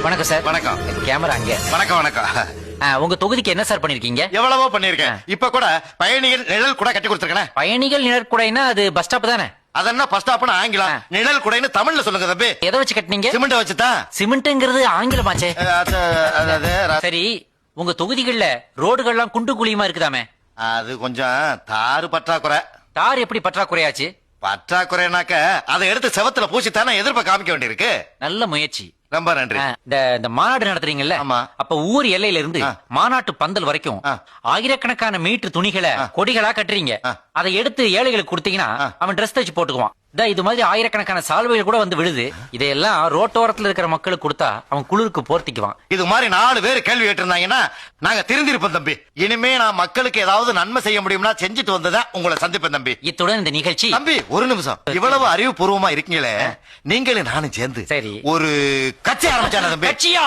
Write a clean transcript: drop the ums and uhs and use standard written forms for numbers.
வணக்கம் சார். வணக்கம். கேமரா அங்க. வணக்கம் வணக்கம். உங்க தொகுதிக்கு என்ன சார் பண்ணிருக்கீங்க? எவ்வளவோ பண்ணிருக்கேன். இப்ப கூட பயணிகள் நிழல் கூட கட்டி கொடுத்துருக்கேன். பயணிகள் நிழற்குடைனா அது பஸ் ஸ்டாப் தானே? அதென்ன பஸ் ஸ்டாப்னு ஆங்கிலம், நிழல் குடைன்னு தமிழ்ல சொல்லுங்க தம்பி. எதை வச்சு கட்டினீங்க? சிமெண்ட் வச்சுதான். சிமெண்ட்ங்கிறது ஆங்கிலமாச்சே. சரி, உங்க தொகுதிகள்ல ரோடுகள்லாம் குண்டு குழியுமா இருக்குதாமே? அது கொஞ்சம் தாறு பற்றாக்குறை. தார் எப்படி பற்றாக்குறையாச்சு? பற்றாக்குறைனாக்க அதை எடுத்து செவத்துல பூசித்தானே எதிர்ப்ப காமிக்க வேண்டியிருக்கு. நல்ல முயற்சி. ரொம்ப நன்றி. இந்த மாநாடு நடத்துறீங்கல்ல, ஆமா. அப்ப ஊர் எல்லையில இருந்து மாநாட்டு பந்தல் வரைக்கும் ஆயிரக்கணக்கான மீட்டர் துணிகளை கொடிகளா கட்டுறீங்க. அதை எடுத்து ஏழைகளுக்கு கொடுத்தீங்கன்னா அவன் ட்ரெஸ் தச்சு போட்டுக்குவான். இது மாதிரி ஆயிரக்கணக்கான சால்வைகள் கூட வந்து விழுது. இதையெல்லாம் ரோட்டோரத்துல இருக்கிற மக்களுக்கு கொடுத்தா அவன் குளிருக்கு போர்த்திக்குவான். இது மாதிரி 4 பேர் கேள்வி கேட்டிருந்தாங்கன்னா நாங்க திருந்திருப்போம் தம்பி. இனிமே நான் மக்களுக்கு ஏதாவது நன்மை செய்ய முடியும்னா செஞ்சுட்டு வந்ததான் உங்களை சந்திப்பேன் தம்பி. இத்துடன் இந்த நிகழ்ச்சி. தம்பி ஒரு நிமிஷம், இவ்வளவு அறிவுபூர்வமா இருக்கீங்களே, நீங்களும் நானும் சேர்ந்து சரி ஒரு கட்சி ஆரம்பிச்சான தம்பி. கட்சியா?